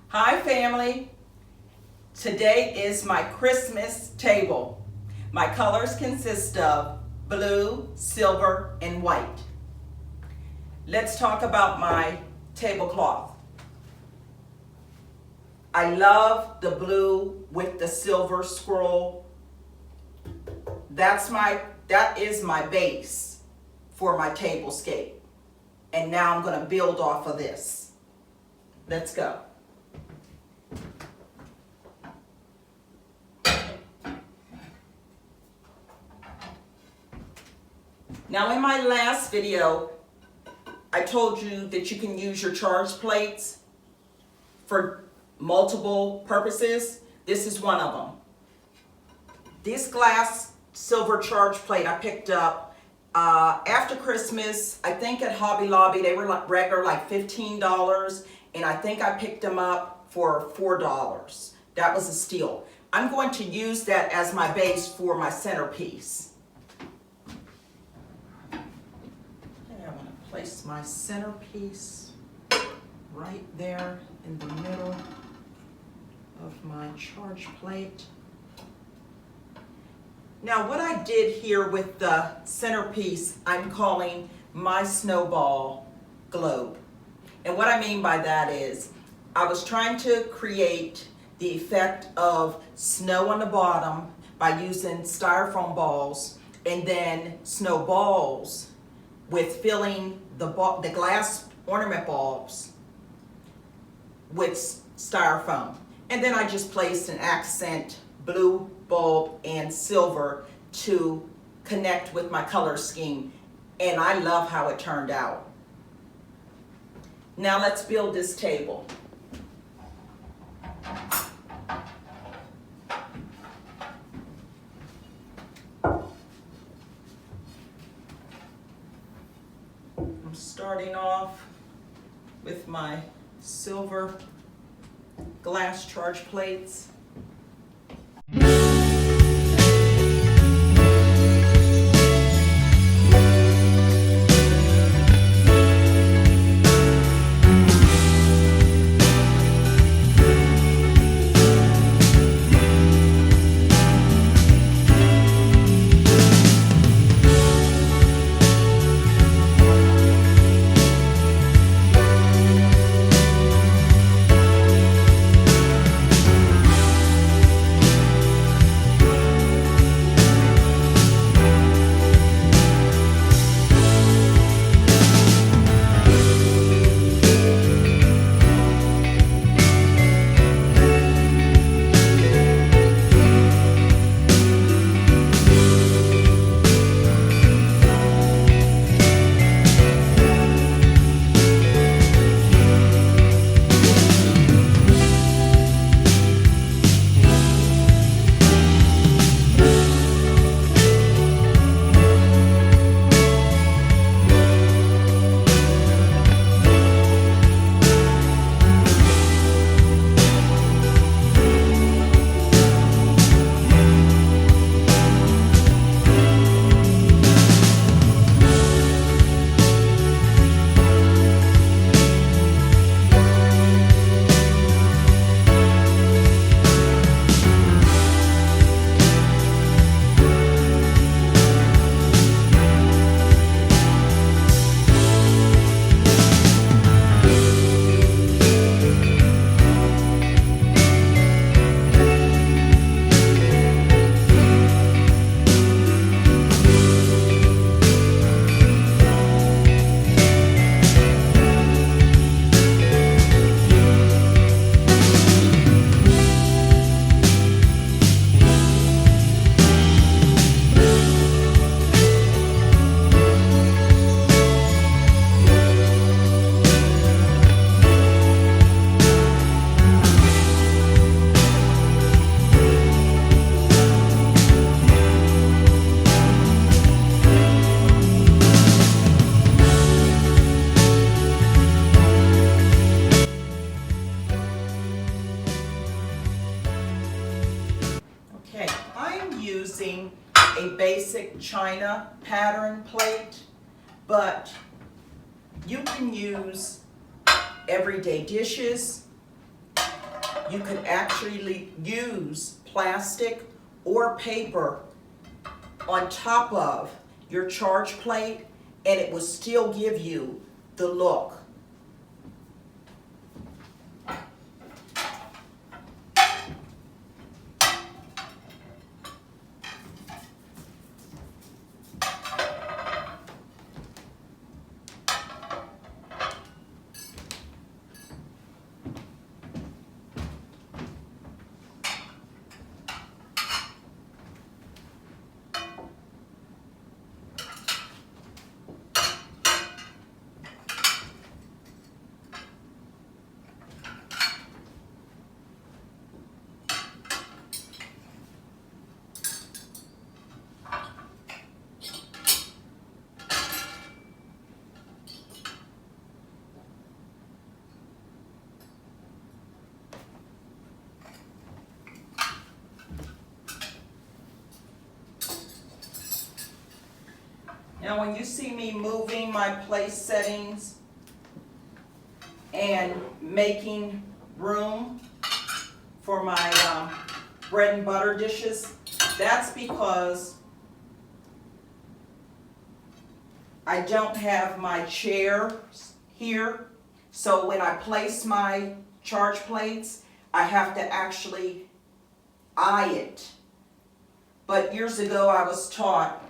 Hi family, today is my Christmas table. My colors consist of blue, silver, and white. Let's talk about my tablecloth. I love the blue with the silver scroll. That is my base for my tablescape. And now I'm going to build off of this. Let's go. Now in my last video, I told you that you can use your charge plates for multiple purposes. This is one of them. This glass silver charge plate I picked up after Christmas, I think at Hobby Lobby. They were like regular, like $15, and I think I picked them up for $4. That was a steal. I'm going to use that as my base for my centerpiece. Place my centerpiece right there in the middle of my charge plate. Now what I did here with the centerpiece, I'm calling my snowball globe. And what I mean by that is, I was trying to create the effect of snow on the bottom by using styrofoam balls and then snowballs with filling the glass ornament bulbs with styrofoam. And then I just placed an accent blue bulb and silver to connect with my color scheme. And I love how it turned out. Now let's build this table. I'm starting off with my silver glass charge plates. Using a basic china pattern plate, but you can use everyday dishes, you could actually use plastic or paper on top of your charge plate, and it will still give you the look. Now when you see me moving my place settings and making room for my bread and butter dishes, that's because I don't have my chairs here. So when I place my charge plates, I have to actually eye it. But years ago I was taught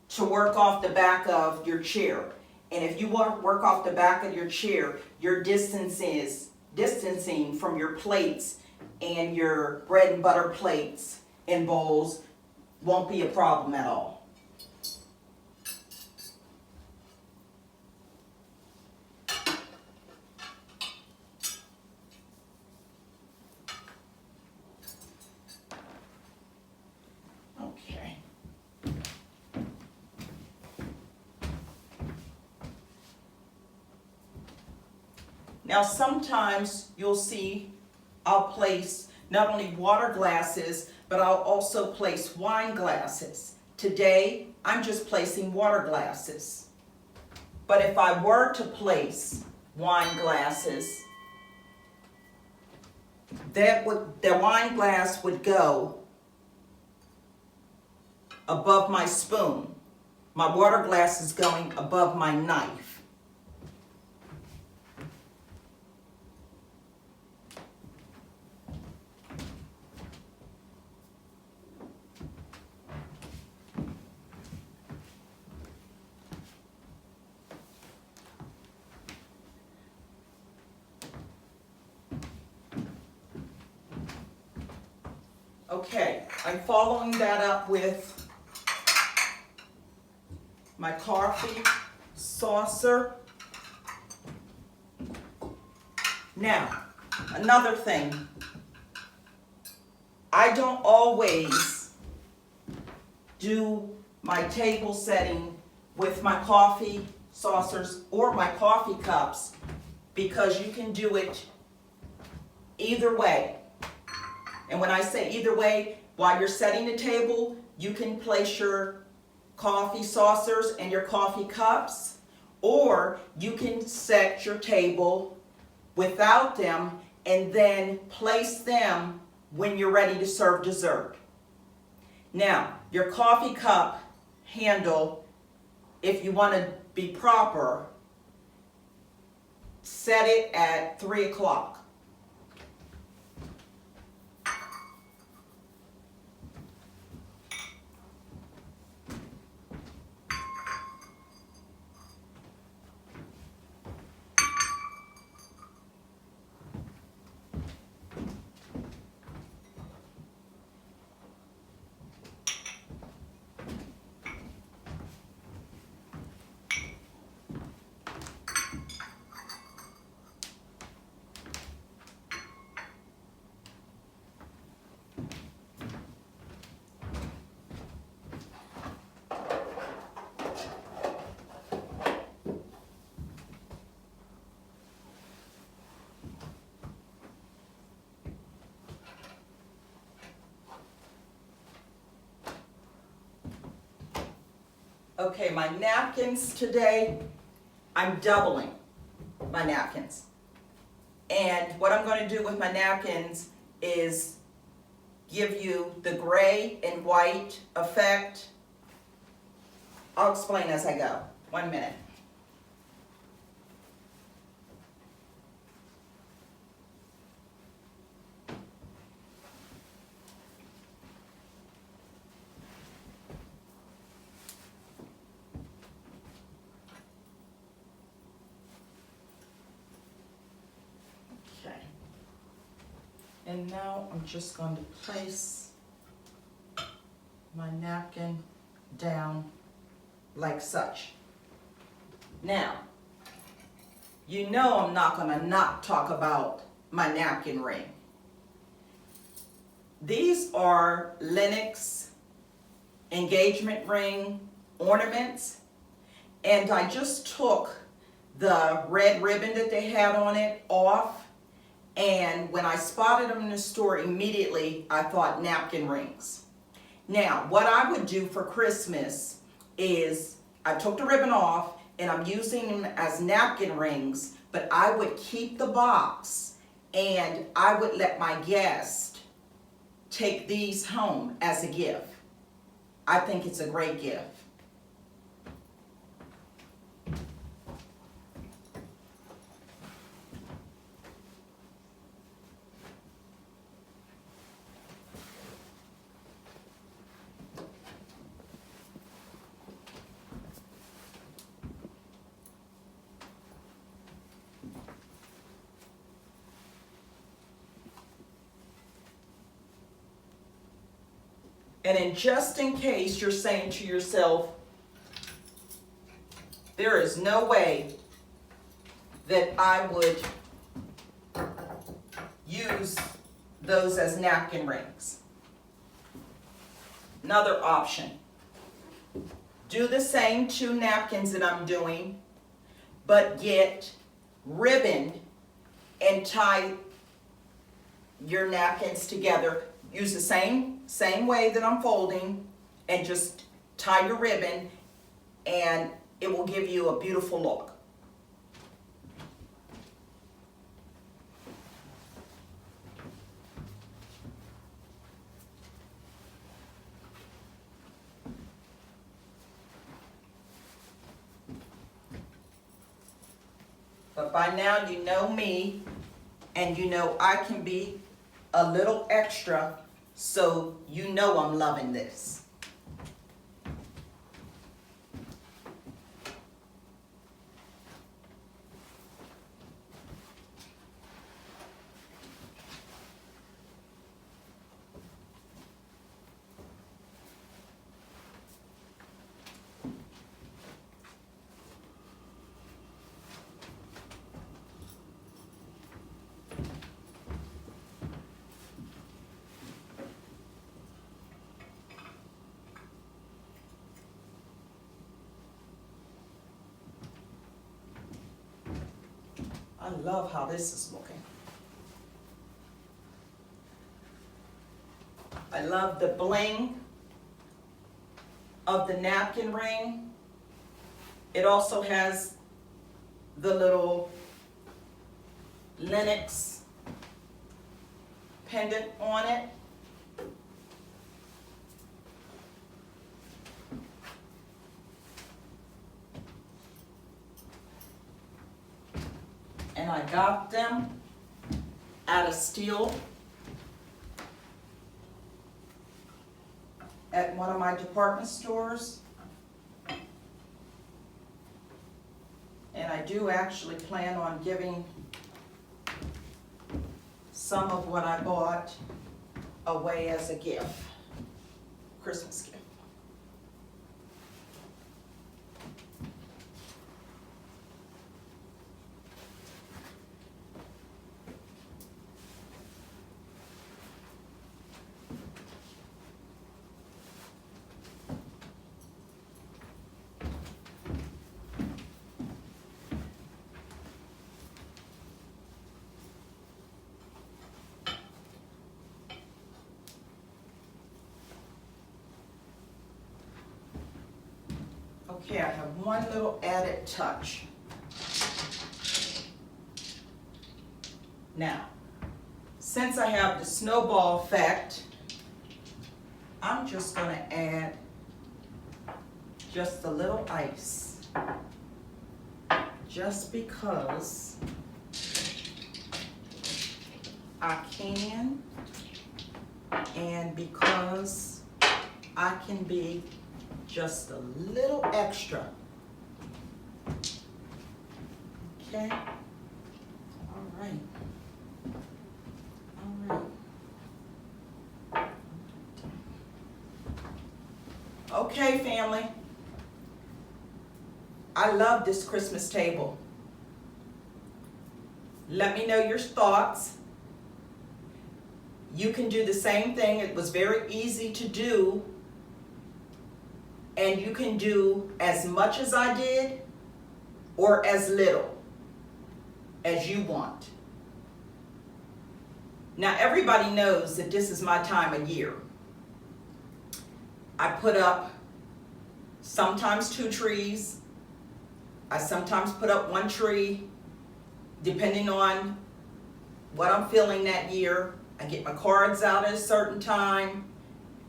to work off the back of your chair. And if you want to work off the back of your chair, your distancing from your plates and your bread and butter plates and bowls won't be a problem at all. Now sometimes you'll see I'll place not only water glasses, but I'll also place wine glasses. Today, I'm just placing water glasses. But if I were to place wine glasses, the wine glass would go above my spoon. My water glass is going above my knife. Okay, I'm following that up with my coffee saucer. Now, another thing, I don't always do my table setting with my coffee saucers or my coffee cups because you can do it either way. And when I say either way, while you're setting the table, you can place your coffee saucers and your coffee cups, or you can set your table without them and then place them when you're ready to serve dessert. Now, your coffee cup handle, if you want to be proper, set it at 3 o'clock. Okay, my napkins today, I'm doubling my napkins. And what I'm going to do with my napkins is give you the gray and white effect. I'll explain as I go. 1 minute. Okay. And now I'm just going to place my napkin down like such. Now, you know I'm not going to not talk about my napkin ring. These are Lennox engagement ring ornaments, and I just took the red ribbon that they had on it off, and when I spotted them in the store, immediately I thought napkin rings. Now, what I would do for Christmas is I took the ribbon off and I'm using them as napkin rings, but I would keep the box and I would let my guest take these home as a gift. I think it's a great gift. And then just in case you're saying to yourself, there is no way that I would use those as napkin rings. Another option. Do the same 2 napkins that I'm doing, but get ribbon and tie your napkins together. Use the same way that I'm folding and just tie your ribbon and it will give you a beautiful look. But by now you know me and you know I can be a little extra, so you know I'm loving this. I love how this is looking. I love the bling of the napkin ring. It also has the little Lennox pendant on it. And I got them at a steal at one of my department stores. And I do actually plan on giving some of what I bought away as a gift, Christmas gift. Okay, I have one little added touch. Now, since I have the snowball effect, I'm just going to add just a little ice, just because I can, and because I can be just a little extra. Okay? All right. All right. Okay, family. I love this Christmas table. Let me know your thoughts. You can do the same thing. It was very easy to do. And you can do as much as I did or as little as you want. Now, everybody knows that this is my time of year. I put up sometimes 2 trees. I sometimes put up 1 tree, depending on what I'm feeling that year. I get my cards out at a certain time.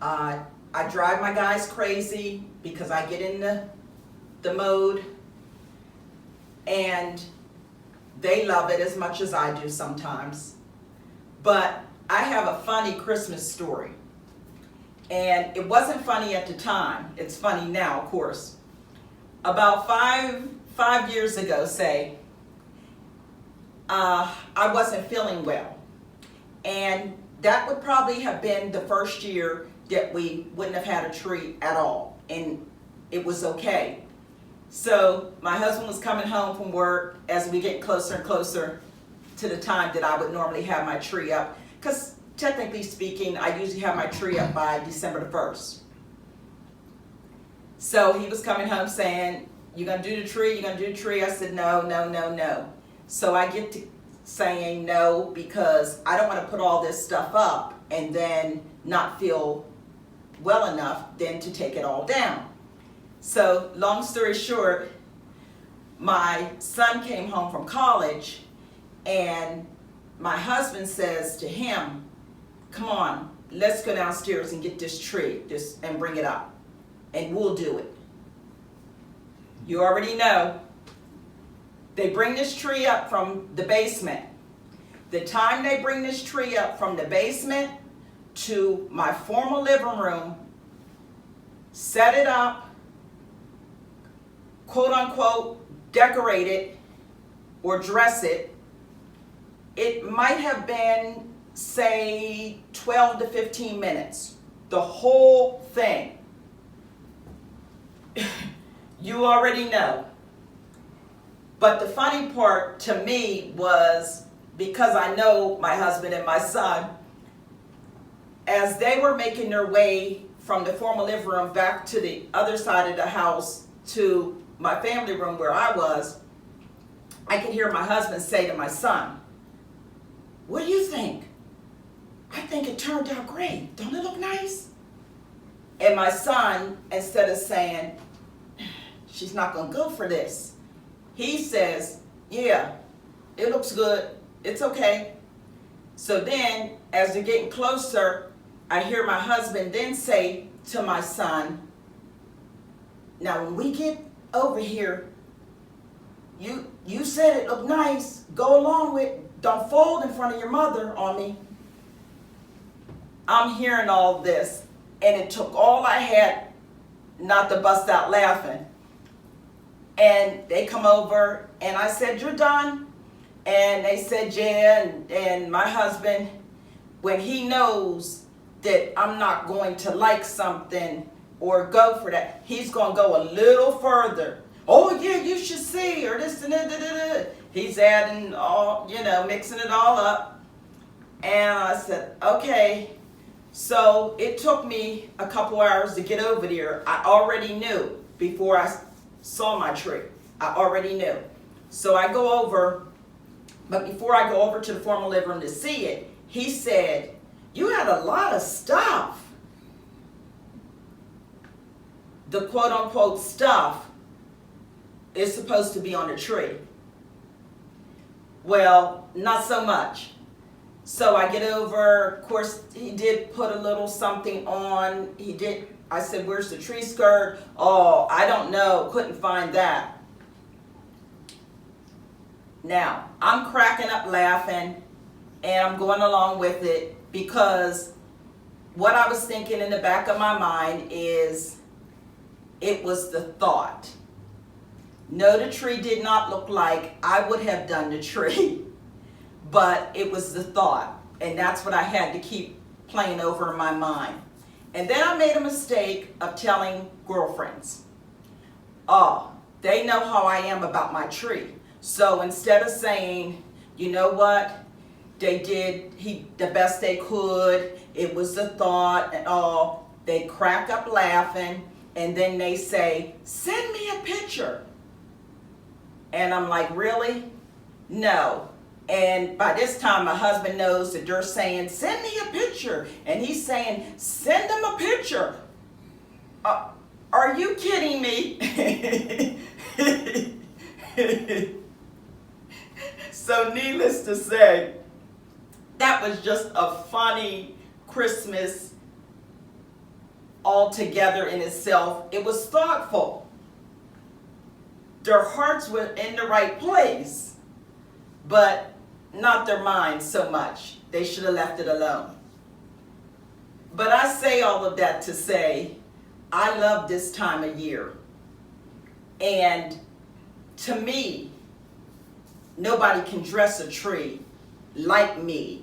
I drive my guys crazy because I get in the mode, and they love it as much as I do sometimes. But I have a funny Christmas story, and it wasn't funny at the time. It's funny now, of course. About five years ago, say, I wasn't feeling well, and that would probably have been the first year that we wouldn't have had a tree at all, and it was okay. So my husband was coming home from work as we get closer and closer to the time that I would normally have my tree up, because technically speaking, I usually have my tree up by December the 1st. So he was coming home saying, "You gonna do the tree? You gonna do the tree?" I said, "No, no, no, no." So I get to saying no because I don't want to put all this stuff up and then not feel well enough then to take it all down. So long story short, my son came home from college, and my husband says to him, "Come on, let's go downstairs and get this tree and bring it up, and we'll do it." You already know. They bring this tree up from the basement. The time they bring this tree up from the basement to my formal living room, set it up, quote unquote, decorate it or dress it, it might have been, say, 12 to 15 minutes. The whole thing. You already know. But the funny part to me was, because I know my husband and my son, as they were making their way from the formal living room back to the other side of the house to my family room where I was, I could hear my husband say to my son, "What do you think?" "I think it turned out great. Don't it look nice?" And my son, instead of saying, "She's not going to go for this," he says, "Yeah, it looks good. It's okay." So then, as they're getting closer, I hear my husband then say to my son, "Now when we get over here, you said it looked nice. Go along with it. Don't fold in front of your mother on me." I'm hearing all this, and it took all I had not to bust out laughing. And they come over, and I said, "You're done?" And they said, "Yeah." And my husband, when he knows that I'm not going to like something or go for that, he's going to go a little further. "Oh, yeah, you should see," or this and that. He's adding all, mixing it all up. And I said, okay. So it took me a couple hours to get over there. I already knew before I saw my tree. I already knew. So I go over, but before I go over to the formal living room to see it, he said, "You had a lot of stuff." The quote-unquote stuff is supposed to be on the tree. Well, not so much. So I get over, of course, he did put a little something on. I said, where's the tree skirt? Oh, I don't know, couldn't find that. Now, I'm cracking up laughing and I'm going along with it because what I was thinking in the back of my mind is it was the thought. No, the tree did not look like I would have done the tree, but it was the thought. And that's what I had to keep playing over in my mind. And then I made a mistake of telling girlfriends, oh, they know how I am about my tree. So instead of saying, you know what, they did the best they could, it was the thought and all, they crack up laughing and then they say, send me a picture. And I'm like, really? No. And by this time, my husband knows that they're saying, send me a picture. And he's saying, send them a picture. Are you kidding me? So needless to say, that was just a funny Christmas altogether in itself. It was thoughtful. Their hearts were in the right place, but not their minds so much. They should have left it alone. But I say all of that to say, I love this time of year. And to me, nobody can dress a tree like me.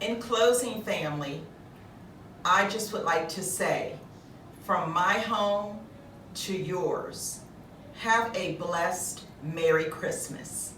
In closing, family, I just would like to say, from my home to yours, have a blessed Merry Christmas.